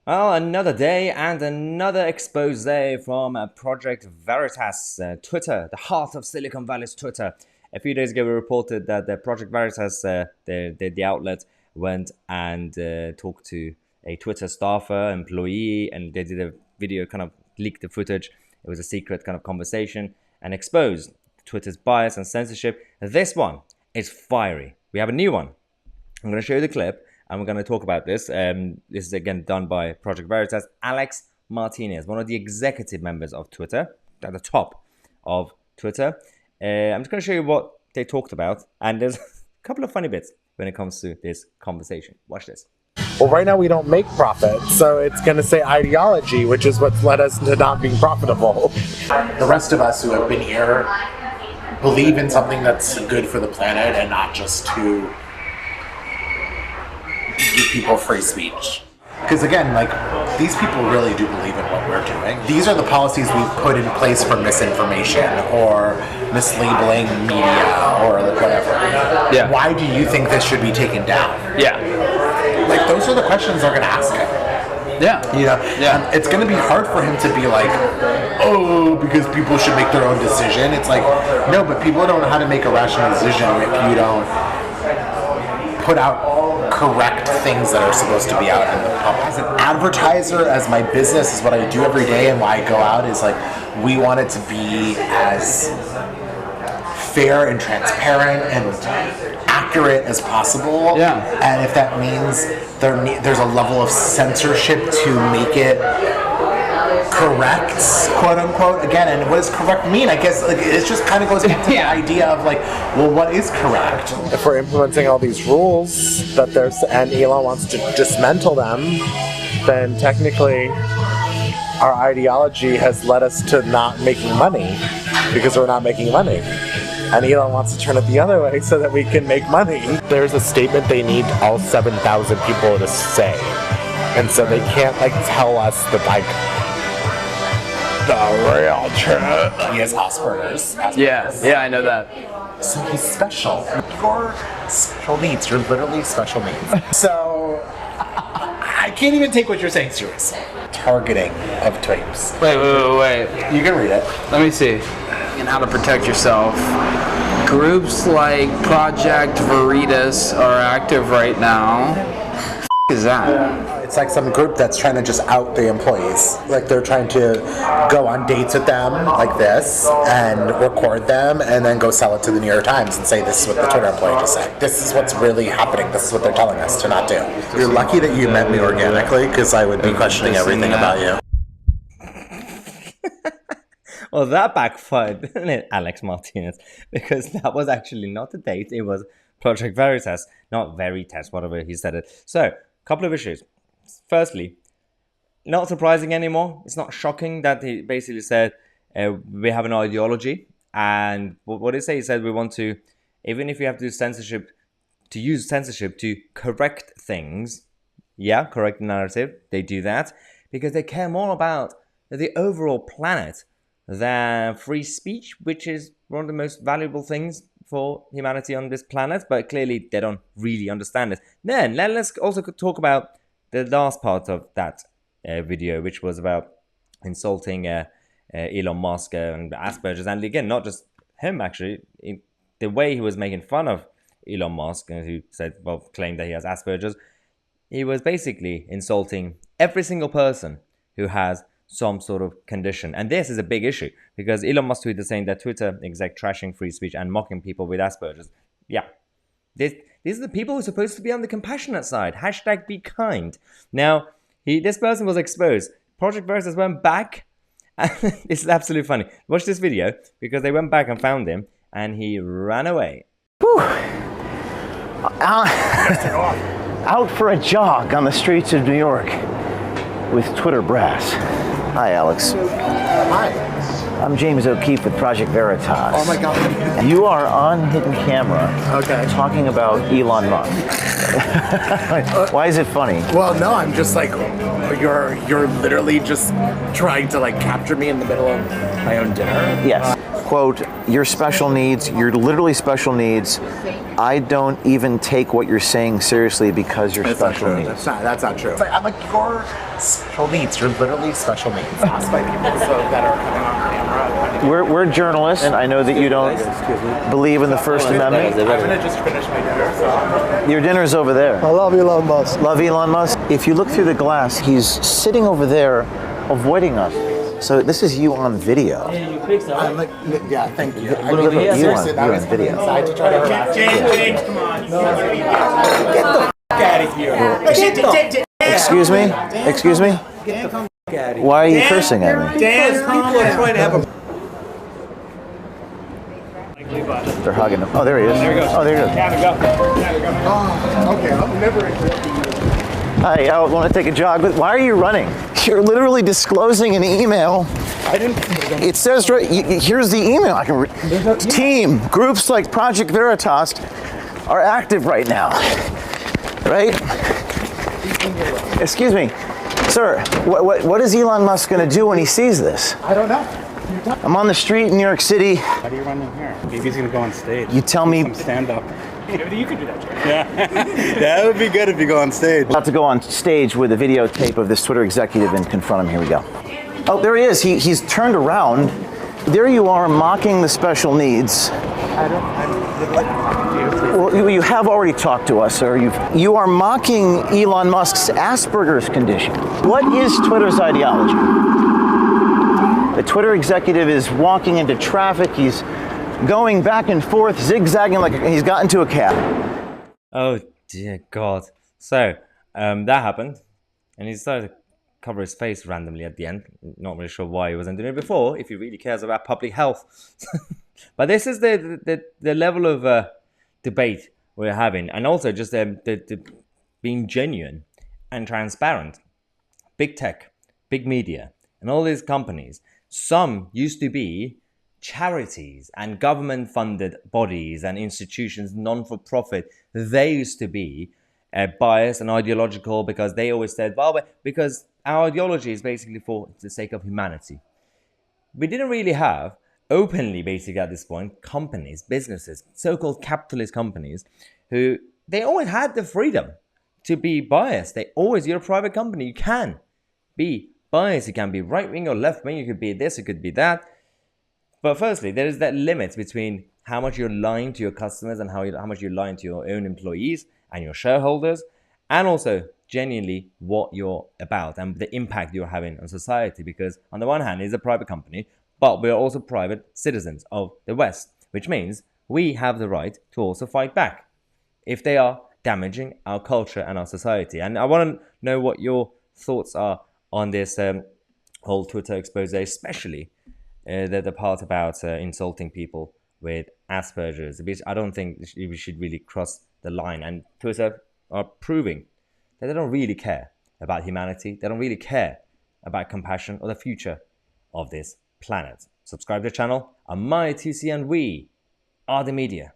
Well, another day and another expose from Project Veritas, Twitter, the heart of Silicon Valley's Twitter. A few days ago, we reported that the Project Veritas, the outlet, went and talked to a Twitter staffer, employee, and they did a video, kind of leaked the footage. It was a secret kind of conversation and exposed Twitter's bias and censorship. This one is fiery. We have a new one. I'm going to show you the clip. And we're going to talk about this. This is again done by Project Veritas. Alex Martinez, one of the executive members of Twitter, at the top of Twitter. I'm just going to show you what they talked about. And there's a couple of funny bits when it comes to this conversation. Watch this. Well, right now we don't make profit, so it's going to say ideology, which is what's led us to not being profitable. The rest of us who have been here believe in something that's good for the planet and not just to give people free speech. Because again, like, these people really do believe in what we're doing. These are the policies we've put in place for misinformation or mislabeling media or whatever. Yeah. Why do you think this should be taken down? Yeah. Like, those are the questions they're going to ask him. Yeah. You know? Yeah. It's going to be hard for him to be like, oh, because people should make their own decision. It's like, no, but people don't know how to make a rational decision if you don't put out correct things that are supposed to be out in the public. As an advertiser, as my business, is what I do every day and why I go out is like, we want it to be as fair and transparent and accurate as possible. Yeah. And if that means there's a level of censorship to make it correct, quote unquote, again, and what does correct mean? I guess like it just kind of goes into the idea of like, well, what is correct? If we're implementing all these rules that there's, and Elon wants to dismantle them, then technically our ideology has led us to not making money because we're not making money. And Elon wants to turn it the other way so that we can make money. There's a statement they need all 7,000 people to say. And so they can't like tell us that like the real truth. He has Asperger's. Yeah, I know that. So he's special. Your special needs. You're literally special needs. So I can't even take what you're saying seriously. Targeting of tweets. Wait. You can read it. Let me see. And how to protect yourself. Groups like Project Veritas are active right now. Is that? It's like some group that's trying to just out the employees. Like they're trying to go on dates with them like this and record them and then go sell it to the New York Times and say this is what the Twitter employee just said. This is what's really happening. This is what they're telling us to not do. You're lucky that you met me organically because I would be questioning everything about you. Well, that backfired, didn't it, Alex Martinez? Because that was actually not a date. It was Project Veritas, not Veritas, whatever he said it. So, couple of issues. Firstly, not surprising anymore. It's not shocking that he basically said we have an ideology. And what did he say? He said we want to, even if you have to do censorship, to use censorship to correct things. Yeah, correct the narrative. They do that because they care more about the overall planet than free speech, which is one of the most valuable things for humanity on this planet, but clearly they don't really understand it. Then let's also talk about the last part of that video, which was about insulting Elon Musk and Asperger's, and again, not just him actually, the way he was making fun of Elon Musk, who said, well, claimed that he has Asperger's, he was basically insulting every single person who has some sort of condition. And this is a big issue because Elon Musk tweeted saying that Twitter exec trashing free speech and mocking people with Asperger's. Yeah. These are the people who are supposed to be on the compassionate side. Hashtag be kind. Now, this person was exposed. Project Veritas went back. And this is absolutely funny. Watch this video because they went back and found him and he ran away. Whew. Out for a jog on the streets of New York with Twitter brass. Hi, Alex. Hi. I'm James O'Keefe with Project Veritas. Oh my God. You are on hidden camera talking about Elon Musk. Why is it funny? Well, no, I'm just like, you're literally just trying to like capture me in the middle of my own dinner. Yes. Quote, your special needs, you're literally special needs, I don't even take what you're saying seriously because you're special needs. That's not true. It's like, I'm like, you're special needs. You're literally special needs. Asked by people that are coming on camera. We're journalists, and I know that you don't believe in the First Amendment. I'm gonna just finish my dinner. So. Your dinner's over there. I love Elon Musk. Love Elon Musk. If you look through the glass, he's sitting over there, avoiding us. So this is you on video. I'm like, yeah, thank you. I Look mean, at you seriously, that on was video. inside to try to harass you. James, come on. Get the out of here. Excuse me? Excuse me? Why are you cursing at me? Dan, people are trying to have a... They're hugging him. Oh, there he is. There he goes. Oh, there he goes. Oh, okay, I'm never interrupting you. Hi, I want to take a jog, but why are you running? You're literally disclosing an email. I didn't. It says right, here's the email. I can read. Team, groups like Project Veritas are active right now. Right? Excuse me. Sir, what is Elon Musk going to do when he sees this? I don't know. I'm on the street in New York City. How do you run in here? Maybe he's gonna go on stage. You tell me. Some stand up. You could do that. Yeah, that would be good if you go on stage. About to go on stage with a videotape of this Twitter executive and confront him. Here we go. Oh, there he is. He's turned around. There you are mocking the special needs. Well, you have already talked to us, sir. You are mocking Elon Musk's Asperger's condition. What is Twitter's ideology? The Twitter executive is walking into traffic. He's going back and forth, zigzagging like he's got into a cab. Oh dear God. So that happened, and he decided to cover his face randomly at the end. Not really sure why he wasn't doing it before, if he really cares about public health. But this is the level of debate we're having, and also just the being genuine and transparent. Big tech, big media, and all these companies. Some used to be charities and government-funded bodies and institutions, non-for-profit. They used to be biased and ideological because they always said, well, because our ideology is basically for the sake of humanity. We didn't really have openly, basically at this point, companies, businesses, so-called capitalist companies, who they always had the freedom to be biased. You're a private company, you can be biased, you can be right-wing or left-wing, you could be this, it could be that. But firstly, there is that limit between how much you're lying to your customers and how much you're lying to your own employees and your shareholders, and also genuinely what you're about and the impact you're having on society. Because on the one hand, it's a private company, but we are also private citizens of the West, which means we have the right to also fight back if they are damaging our culture and our society. And I want to know what your thoughts are on this whole Twitter expose, especially the part about insulting people with Asperger's. I don't think we should really cross the line. And Twitter are proving that they don't really care about humanity. They don't really care about compassion or the future of this planet. Subscribe to the channel. I'm Tousi, and we are the media.